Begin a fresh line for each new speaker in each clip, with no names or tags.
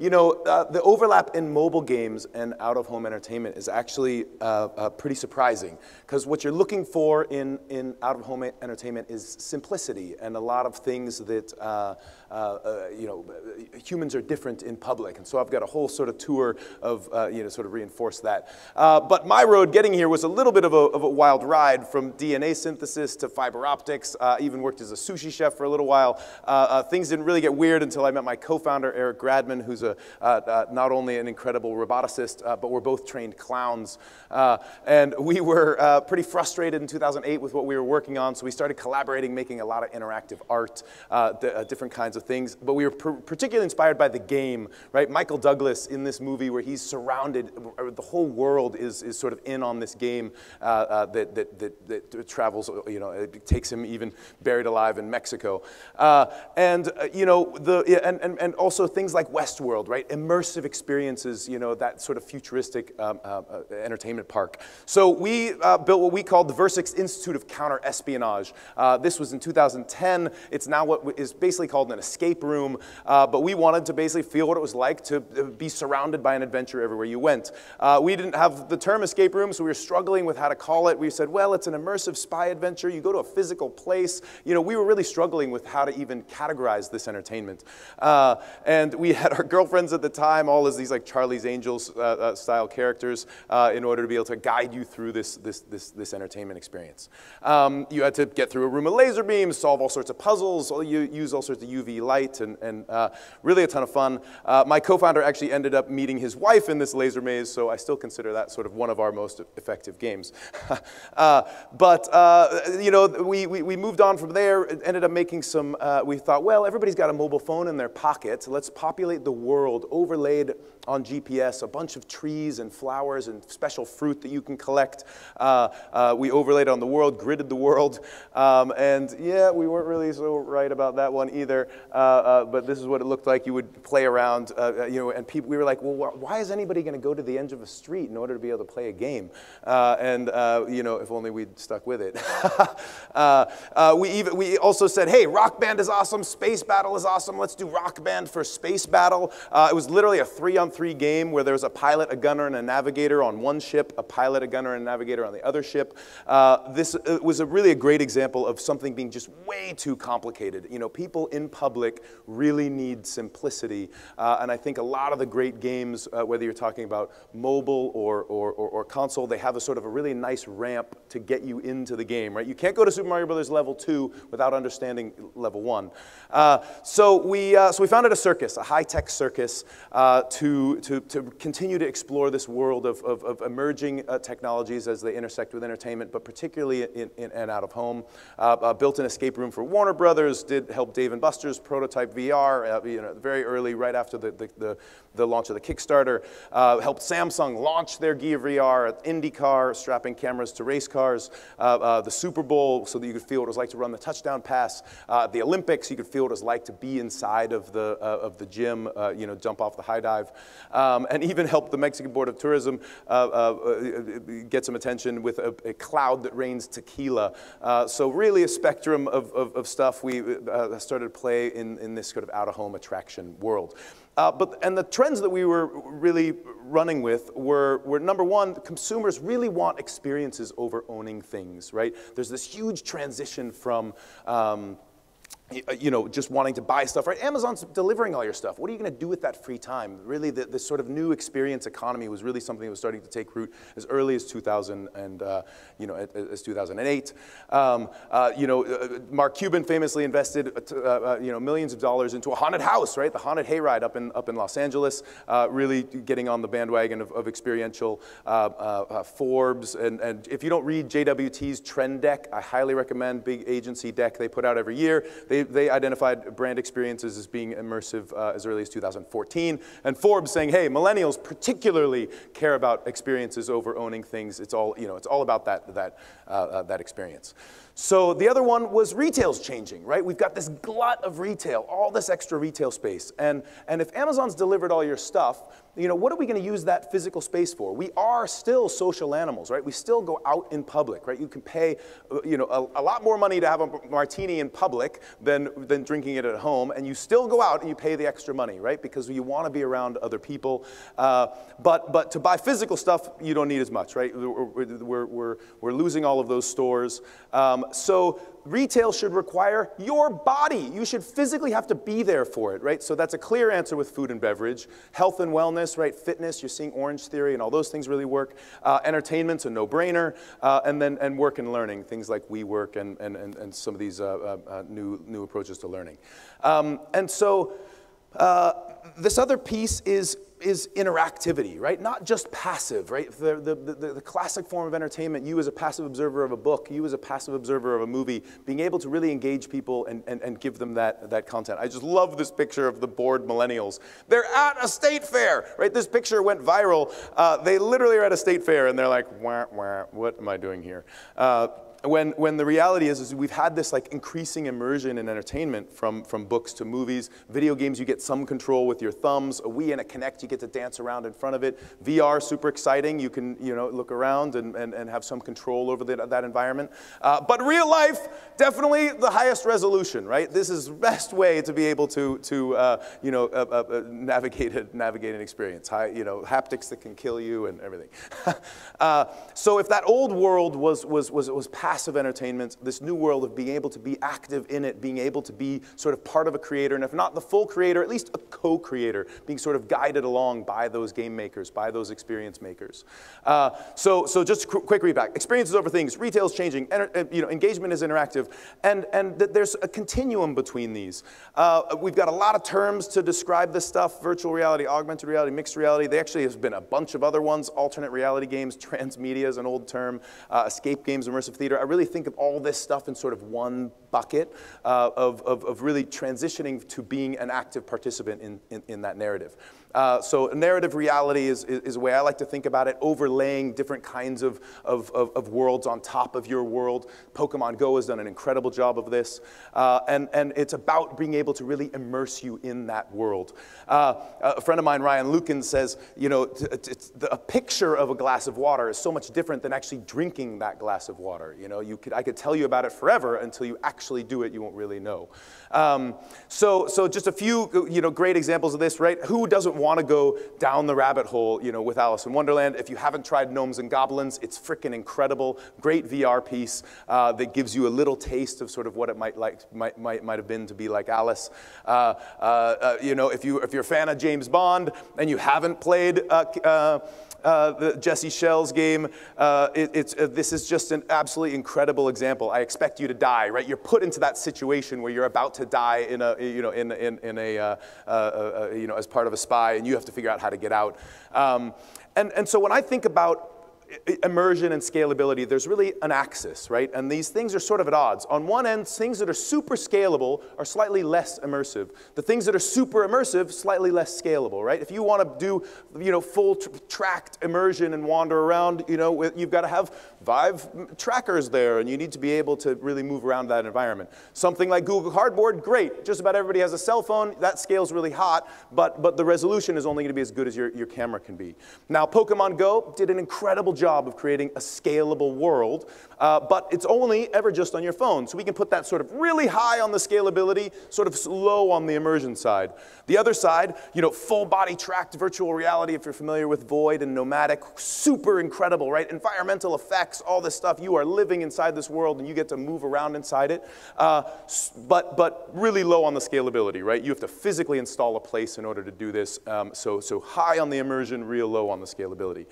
the overlap in mobile games and out-of-home entertainment is actually pretty surprising, because what you're looking for in out-of-home entertainment is simplicity and a lot of things that humans are different in public. And so I've got a whole sort of tour of sort of reinforce that. But my road getting here was a little bit of a wild ride, from DNA synthesis to fiber optics. Even worked as a sushi chef for a little while. Things didn't really get weird until I met my co-founder, Eric Gradman, who's not only an incredible roboticist, but we're both trained clowns. And we were pretty frustrated in 2008 with what we were working on, so we started collaborating, making a lot of interactive art, different kinds of things. But we were particularly inspired by the game, right? Michael Douglas in this movie, where he's surrounded, the whole world is sort of in on this game that travels, it takes him even buried alive in Mexico. And also things like Westworld, right? Immersive experiences, that sort of futuristic entertainment park. So we built what we called the Versix Institute of Counter-Espionage. This was in 2010. It's now what is basically called an escape room, but we wanted to basically feel what it was like to be surrounded by an adventure everywhere you went. We didn't have the term escape room, so we were struggling with how to call it. We said, well, it's an immersive spy adventure. You go to a physical place. We were really struggling with how to even categorize this entertainment. And we had our girlfriends at the time, all as these like Charlie's Angels style characters, in order to be able to guide you through this entertainment experience. You had to get through a room of laser beams, solve all sorts of puzzles, you use all sorts of UV light, and really a ton of fun. My co-founder actually ended up meeting his wife in this laser maze, so I still consider that sort of one of our most effective games. We moved on from there, ended up making some, we thought, well, everybody's got a mobile phone in their pocket, so let's populate the world, overlaid on GPS, a bunch of trees and flowers and special fruit that you can collect. We overlaid on the world, gridded the world, and yeah, we weren't really so right about that one either, but this is what it looked like. You would play around, and we were like, well, why is anybody going to go to the edge of a street in order to be able to play a game? If only we'd stuck with it. We also said, hey, Rock Band is awesome, Space Battle is awesome, let's do Rock Band for Space Battle. It was literally a 3-on-3 game where there was a pilot, a gunner, and a navigator on one ship, a pilot, a gunner, and a navigator on the other ship. This was really a great example of something being just way too complicated. People in public really need simplicity, and I think a lot of the great games, whether you're talking about mobile or console, they have a sort of a really nice ramp to get you into the game, right? You can't go to Super Mario Brothers level 2 without understanding level 1. So we founded a circus, a high-tech circus, to continue to explore this world of emerging technologies as they intersect with entertainment, but particularly in and out of home. Built an escape room for Warner Brothers, did help Dave & Buster's prototype VR, very early, right after the launch of the Kickstarter. Helped Samsung launch their Gear VR at IndyCar, strapping cameras to race cars. The Super Bowl, so that you could feel what it was like to run the touchdown pass. The Olympics, you could feel what it was like to be inside of the gym, jump off the high dive. And even helped the Mexican Board of Tourism get some attention with a cloud that rains tequila. So really a spectrum of stuff. We started to play in this sort of out-of-home attraction world. And the trends that we were really running with were number one, consumers really want experiences over owning things, right? There's this huge transition from just wanting to buy stuff, right? Amazon's delivering all your stuff. What are you going to do with that free time? Really, this sort of new experience economy was really something that was starting to take root as early as 2000 and as 2008. Mark Cuban famously invested millions of dollars into a haunted house, right? The haunted hayride up in Los Angeles, really getting on the bandwagon of experiential. Forbes, and if you don't read JWT's Trend Deck, I highly recommend, big agency deck they put out every year. They identified brand experiences as being immersive as early as 2014. And Forbes saying, hey, millennials particularly care about experiences over owning things. It's all, it's all about that experience. So the other one was retail's changing, right? We've got this glut of retail, all this extra retail space. And if Amazon's delivered all your stuff, what are we going to use that physical space for? We are still social animals, right? We still go out in public, right? You can pay, a lot more money to have a martini in public than drinking it at home, and you still go out and you pay the extra money, right? Because you want to be around other people. But to buy physical stuff, you don't need as much, right? We're losing all of those stores. So retail should require your body. You should physically have to be there for it, right? So that's a clear answer with food and beverage. Health and wellness, right? Fitness, you're seeing Orange Theory and all those things really work. Entertainment's a no-brainer. And work and learning, things like WeWork and some of these new approaches to learning. This other piece is interactivity, right? Not just passive, right? The classic form of entertainment, you as a passive observer of a book, you as a passive observer of a movie, being able to really engage people and give them that content. I just love this picture of the bored millennials. They're at a state fair, right? This picture went viral. They literally are at a state fair and they're like, wah, wah, what am I doing here? When the reality is we've had this like increasing immersion in entertainment from books to movies. Video games, you get some control with your thumbs. A Wii and a Kinect, you get to dance around in front of it. VR, super exciting. You can look around and have some control over that environment. But real life, definitely the highest resolution, right? This is the best way to be able to navigate an experience. Haptics that can kill you and everything. So if that old world was passive entertainment, this new world of being able to be active in it, being able to be sort of part of a creator, and if not the full creator, at least a co-creator, being sort of guided along by those game makers, by those experience makers. So just quick readback. Experiences over things, retail is changing, engagement is interactive, and there's a continuum between these. We've got a lot of terms to describe this stuff: virtual reality, augmented reality, mixed reality. There actually has been a bunch of other ones: alternate reality games, transmedia is an old term, escape games, immersive theater. I really think of all this stuff in sort of one bucket of really transitioning to being an active participant in that narrative. So narrative reality is a way I like to think about it, overlaying different kinds of worlds on top of your world. Pokemon Go has done an incredible job of this. And it's about being able to really immerse you in that world. A friend of mine, Ryan Lukin, says, a picture of a glass of water is so much different than actually drinking that glass of water. I could tell you about it forever until you actually do it, you won't really know. So just a few great examples of this, right? Who doesn't want to go down the rabbit hole, with Alice in Wonderland? If you haven't tried Gnomes and Goblins, it's freaking incredible. Great VR piece that gives you a little taste of sort of what it might have been to be like Alice. If you're a fan of James Bond and you haven't played the Jesse Shell's game, this is just an absolutely incredible example. I expect you to die, right? You're put into that situation where you're about to die as part of a spy, and you have to figure out how to get out. And so when I think about immersion and scalability, there's really an axis, right? And these things are sort of at odds. On one end, things that are super scalable are slightly less immersive. The things that are super immersive, slightly less scalable, right? If you want to do, full tracked immersion and wander around, you've got to have Vive trackers there, and you need to be able to really move around that environment. Something like Google Cardboard, great. Just about everybody has a cell phone. That scales really hot, but the resolution is only going to be as good as your camera can be. Now, Pokemon Go did an incredible job of creating a scalable world, but it's only ever just on your phone. So we can put that sort of really high on the scalability, sort of low on the immersion side. The other side, full body tracked virtual reality, if you're familiar with Void and Nomadic, super incredible, right? Environmental effects, all this stuff. You are living inside this world and you get to move around inside it, but really low on the scalability, right? You have to physically install a place in order to do this. So high on the immersion, real low on the scalability.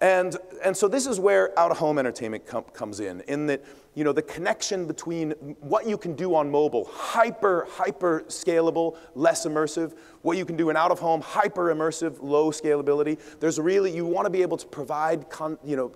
And so this is where out-of-home entertainment comes in that, the connection between what you can do on mobile, hyper scalable, less immersive, what you can do in out-of-home, hyper immersive, low scalability. You want to be able to provide,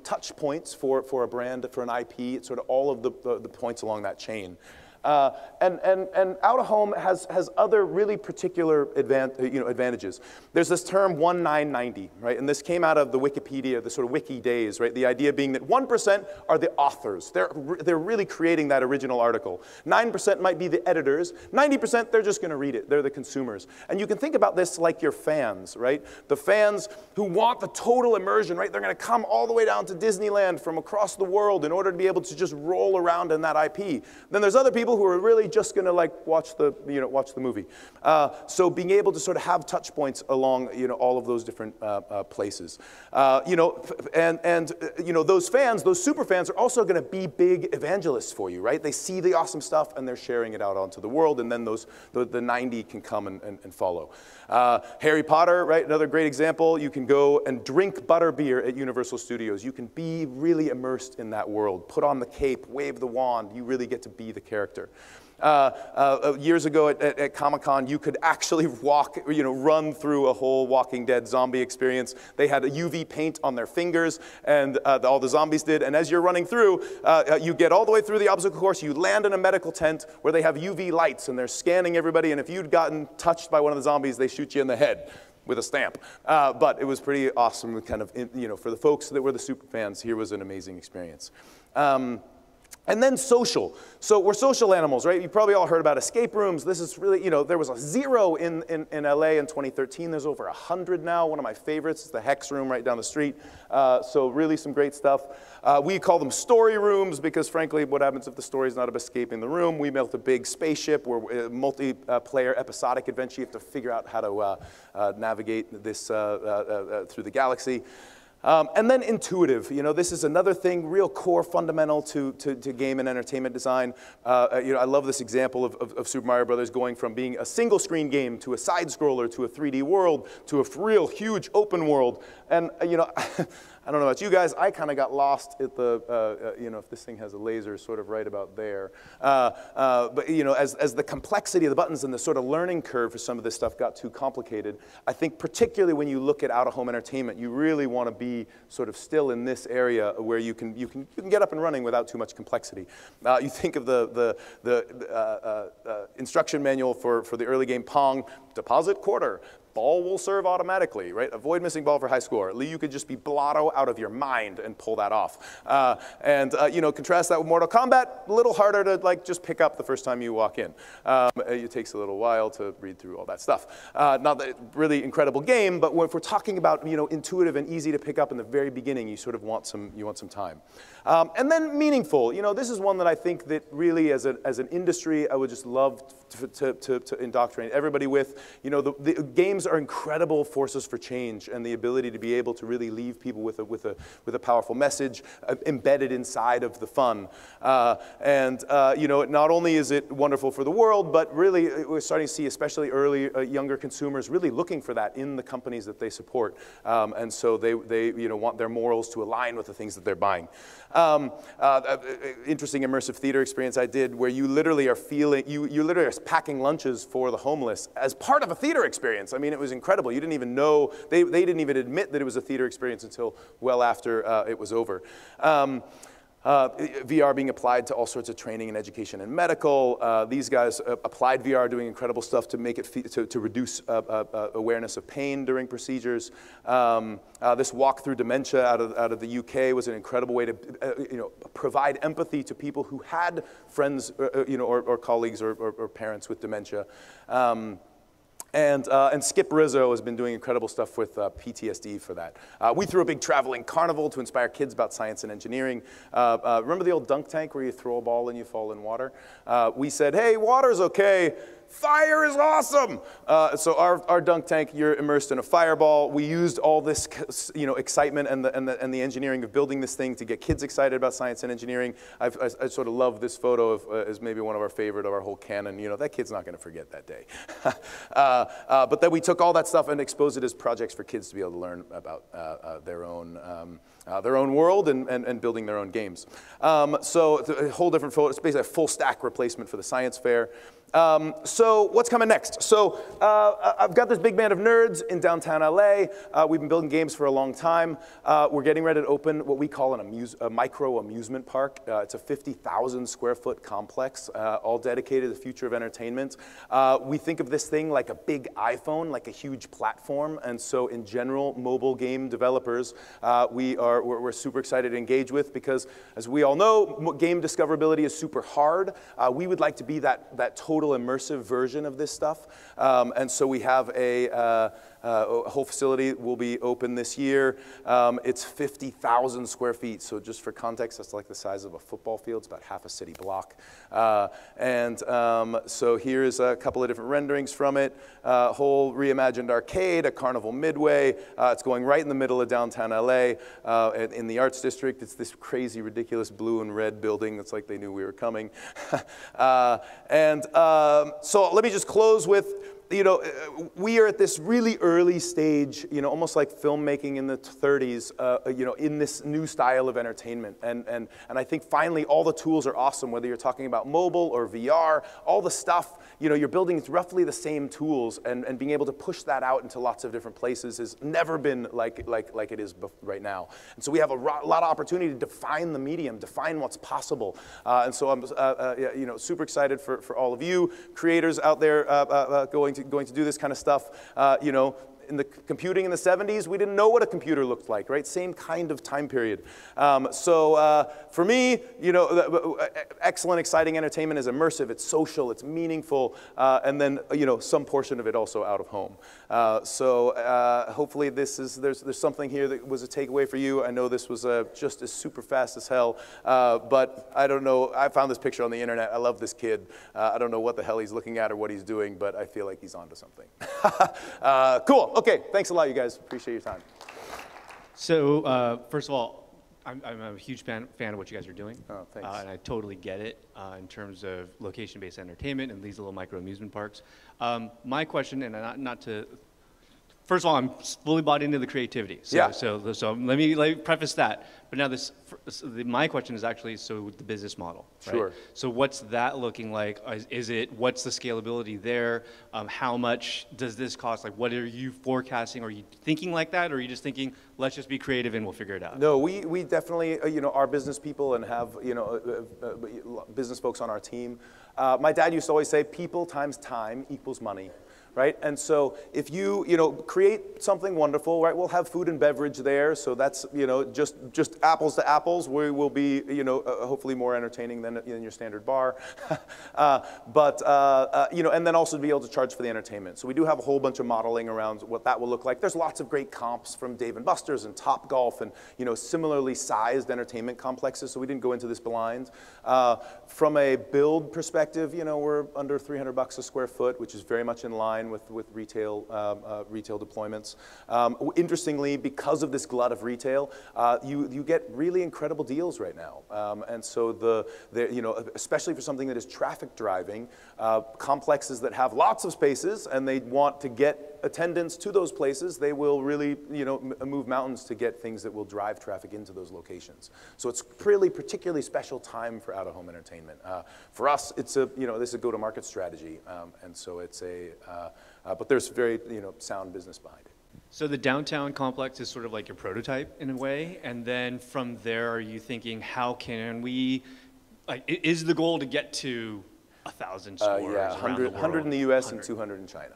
touch points for a brand, for an IP, it's sort of all of the points along that chain. And out-of-home has other really particular advantages. There's this term 1990, right? And this came out of the Wikipedia, the sort of wiki days, right? The idea being that 1% are the authors. They're really creating that original article. 9% might be the editors. 90% they're just going to read it. They're the consumers. And you can think about this like your fans, right? The fans who want the total immersion, right? They're going to come all the way down to Disneyland from across the world in order to be able to just roll around in that IP. Then there's other people who are really just going to like watch the movie. So being able to sort of have touch points along all of those different places, those fans, those super fans, are also going to be big evangelists for you, right? They see the awesome stuff and they're sharing it out onto the world, and then the 90 can come and follow. Harry Potter, right? Another great example. You can go and drink butterbeer at Universal Studios. You can be really immersed in that world. Put on the cape, wave the wand. You really get to be the character. Years ago at Comic-Con, you could actually run through a whole Walking Dead zombie experience. They had a UV paint on their fingers, and all the zombies did. And as you're running through, you get all the way through the obstacle course. You land in a medical tent where they have UV lights, and they're scanning everybody. And if you'd gotten touched by one of the zombies, they shoot you in the head with a stamp. But it was pretty awesome, kind of, for the folks that were the super fans, here was an amazing experience. And then social. So we're social animals, right? You probably all heard about escape rooms. This is really, there was a 0 in LA in 2013. There's over 100 now. One of my favorites is the Hex Room right down the street. So really some great stuff. We call them story rooms because, frankly, what happens if the story is not about escaping the room? We built a big spaceship where multiplayer episodic adventure. You have to figure out how to navigate this through the galaxy. And then intuitive. This is another thing, real core fundamental to game and entertainment design. I love this example of Super Mario Brothers going from being a single screen game to a side scroller to a 3D world to a real huge open world. And I don't know about you guys, I kind of got lost at the, if this thing has a laser sort of right about there. But as the complexity of the buttons and the sort of learning curve for some of this stuff got too complicated, I think particularly when you look at out-of-home entertainment, you really want to be sort of still in this area where you can get up and running without too much complexity. You think of the instruction manual for the early game Pong: deposit quarter. Ball will serve automatically, right? Avoid missing ball for high score. You could just be blotto out of your mind and pull that off. Contrast that with Mortal Kombat, a little harder to just pick up the first time you walk in. It takes a little while to read through all that stuff. Not that really incredible game, but if we're talking about intuitive and easy to pick up in the very beginning, you sort of want some time. And then meaningful. This is one that I think that really, as an industry, I would just love to indoctrinate everybody with. The games are incredible forces for change, and the ability to be able to really leave people with a powerful message embedded inside of the fun. Not only is it wonderful for the world, but really we're starting to see, especially younger consumers, really looking for that in the companies that they support, and so they want their morals to align with the things that they're buying. Interesting immersive theater experience I did where you literally are packing lunches for the homeless as part of a theater experience. I mean, it was incredible. You didn't even know, they didn't even admit that it was a theater experience until well after it was over. VR being applied to all sorts of training and education and medical. These guys applied VR doing incredible stuff to make it to reduce awareness of pain during procedures. This walk through dementia out of the UK was an incredible way to provide empathy to people who had friends or colleagues or parents with dementia. And Skip Rizzo has been doing incredible stuff with PTSD for that. We threw a big traveling carnival to inspire kids about science and engineering. Remember the old dunk tank where you throw a ball and you fall in water? We said, hey, water's okay. Fire is awesome! So our dunk tank, you're immersed in a fireball. We used all this excitement and the engineering of building this thing to get kids excited about science and engineering. I sort of love this photo as maybe one of our favorite of our whole canon. That kid's not going to forget that day. But then we took all that stuff and exposed it as projects for kids to be able to learn about their own world and building their own games. So it's a whole different photo. It's basically a full stack replacement for the science fair. So what's coming next? So I've got this big band of nerds in downtown LA. We've been building games for a long time. We're getting ready to open what we call a micro amusement park. It's a 50,000 square foot complex, all dedicated to the future of entertainment. We think of this thing like a big iPhone, like a huge platform. And so in general, mobile game developers, we're super excited to engage with, because as we all know, game discoverability is super hard. We would like to be that total immersive version of this stuff. And so we have a whole facility will be open this year. It's 50,000 square feet. So just for context, that's like the size of a football field. It's about half a city block. So here's a couple of different renderings from it. Whole reimagined arcade, a carnival midway. It's going right in the middle of downtown LA in the Arts District. It's this crazy, ridiculous blue and red building. It's like they knew we were coming. So let me just close with, we are at this really early stage, almost like filmmaking in the 30s, in this new style of entertainment. And I think finally all the tools are awesome, whether you're talking about mobile or VR, all the stuff, you're building roughly the same tools, and being able to push that out into lots of different places has never been like it is right now. And so we have a lot of opportunity to define the medium, define what's possible. And so I'm super excited for all of you creators out there going to do this kind of stuff. In the computing in the 70s, we didn't know what a computer looked like, right? Same kind of time period. For me, excellent, exciting entertainment is immersive, it's social, it's meaningful, and then some portion of it also out of home. Hopefully there's something here that was a takeaway for you. I know this was just as super fast as hell, but I don't know. I found this picture on the internet. I love this kid. I don't know what the hell he's looking at or what he's doing, but I feel like he's onto something. Cool. Okay, thanks a lot, you guys. Appreciate your time.
So, first of all, I'm a huge fan of what you guys are doing.
Oh, thanks.
And I totally get it in terms of location-based entertainment and these little micro amusement parks. My question, and not to, first of all, I'm fully bought into the creativity. So,
yeah.
So let me preface that. But now my question is actually, the business model, right?
Sure.
So what's that looking like? What's the scalability there? How much does this cost? Like, what are you forecasting? Are you thinking like that? Or are you just thinking, let's just be creative and we'll figure it out?
No, we definitely, are business people and have, business folks on our team. My dad used to always say, people times time equals money. Right? And so if you, create something wonderful, right? We'll have food and beverage there. So that's, just apples to apples. We will be, hopefully more entertaining than in your standard bar. And then also to be able to charge for the entertainment. So we do have a whole bunch of modeling around what that will look like. There's lots of great comps from Dave & Buster's and Topgolf and, similarly sized entertainment complexes. So we didn't go into this blind. From a build perspective, we're under $300 a square foot, which is very much in line with retail deployments. Interestingly, because of this glut of retail, you get really incredible deals right now. And so especially for something that is traffic driving, complexes that have lots of spaces and they want to get attendance to those places, they will really move mountains to get things that will drive traffic into those locations. So it's really particularly special time for out-of-home entertainment. For us, it's this is a go-to-market strategy, and so it's but there's very sound business behind it.
So the downtown complex is sort of like your prototype in a way, and then from there, are you thinking, how can we, is the goal to get to 1,000 stores
yeah,
around the world?
100 in the US and 200 in China.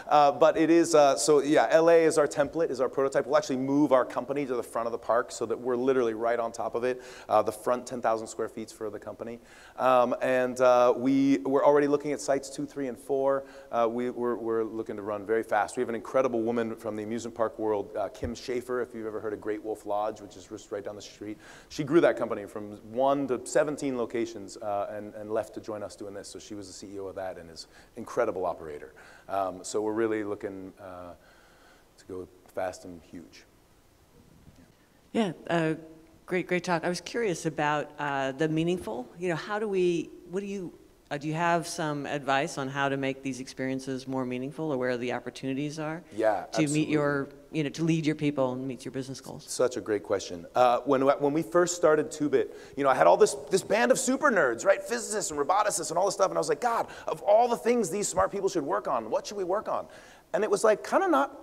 But it is, LA is our template, is our prototype. We'll actually move our company to the front of the park so that we're literally right on top of it. The front 10,000 square feet for the company. We're already looking at sites 2, 3, and 4. We're looking to run very fast. We have an incredible woman from the amusement park world, Kim Schaefer, if you've ever heard of Great Wolf Lodge, which is just right down the street. She grew that company from 1 to 17 locations and left to join us doing this. So she was the CEO of that and is an incredible operator. So we're really looking to go fast and huge.
Yeah, great talk. I was curious about the meaningful. What do you Do you have some advice on how to make these experiences more meaningful, or where the opportunities are?
Yeah,
to
absolutely.
meet your, to lead your people and meet your business goals.
Such a great question. When we first started Two Bit, I had all this band of super nerds, right? Physicists and roboticists and all this stuff, and I was like, God, of all the things these smart people should work on, what should we work on? And it was like kind of not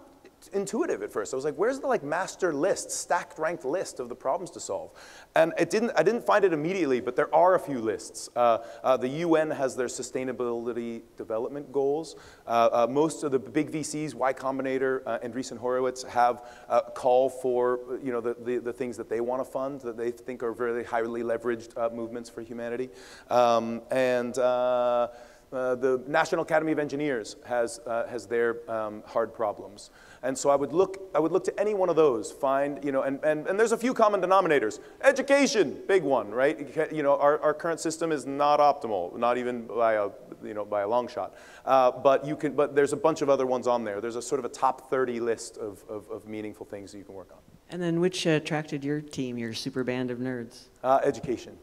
intuitive at first. I was like, where's the master list, stacked ranked list of the problems to solve? And I didn't find it immediately, but there are a few lists. The UN has their sustainability development goals. Most of the big VCs, Y Combinator, Andreessen Horowitz, have a call for the things that they want to fund, that they think are very highly leveraged movements for humanity. The National Academy of Engineers has their hard problems. And so I would look to any one of those, find, and there's a few common denominators. Education, big one, right? Our current system is not optimal, not even by a long shot. But there's a bunch of other ones on there. There's a sort of a top 30 list of meaningful things that you can work on.
And then which attracted your team, your super band of nerds?
Education.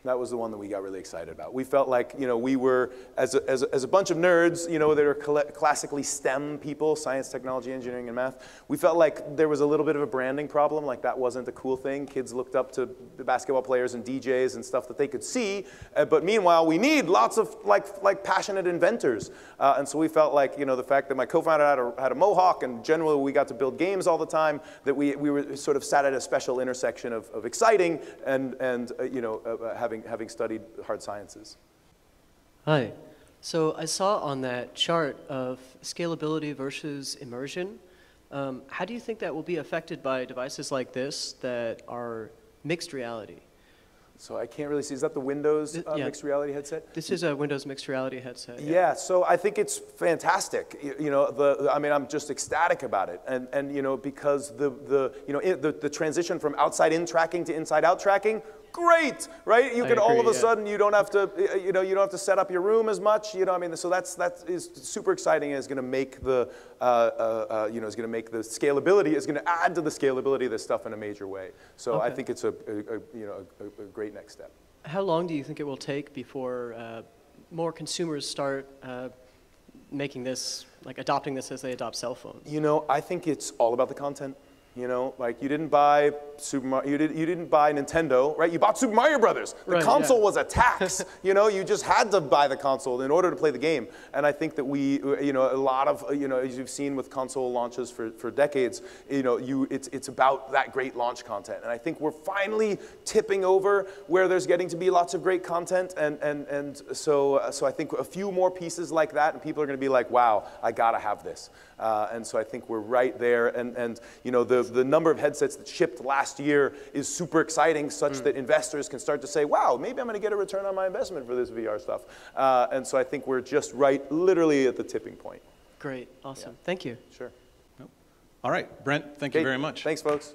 That was the one that we got really excited about. We felt like, we were, as a bunch of nerds, that are classically STEM people, science, technology, engineering, and math, we felt like there was a little bit of a branding problem, like that wasn't a cool thing. Kids looked up to the basketball players and DJs and stuff that they could see, but meanwhile, we need lots of passionate inventors. And so we felt like, the fact that my co-founder had a mohawk, and generally we got to build games all the time, that we were sort of sat at a special intersection of exciting and having studied hard sciences.
Hi. So I saw on that chart of scalability versus immersion. How do you think that will be affected by devices like this that are mixed reality?
So I can't really see. Is that the Windows
Yeah.
mixed reality headset?
This is a Windows mixed reality headset.
Yeah. So I think it's fantastic. I'm just ecstatic about it, and because the transition from outside-in tracking to inside-out tracking. Great, right? You can all of a sudden you don't have to set up your room as much. So that is super exciting. And is going to make the scalability, is going to add to the scalability of this stuff in a major way. So okay. I think it's a great next step.
How long do you think it will take before more consumers start making this, adopting this as they adopt cell phones?
I think it's all about the content. You didn't buy you didn't buy Nintendo, right? You bought Super Mario Brothers. The console was a tax. You just had to buy the console in order to play the game. And I think that a lot of, as you've seen with console launches for decades, it's about that great launch content. And I think we're finally tipping over where there's getting to be lots of great content. And so I think a few more pieces like that, and people are going to be like, wow, I gotta have this. And so I think we're right there. And the number of headsets that shipped last year is super exciting, such that investors can start to say, wow, maybe I'm going to get a return on my investment for this VR stuff. And so I think we're just literally at the tipping point.
Great. Awesome. Yeah. Thank you.
Sure.
All right. Brent, thank you very much.
Thanks, folks.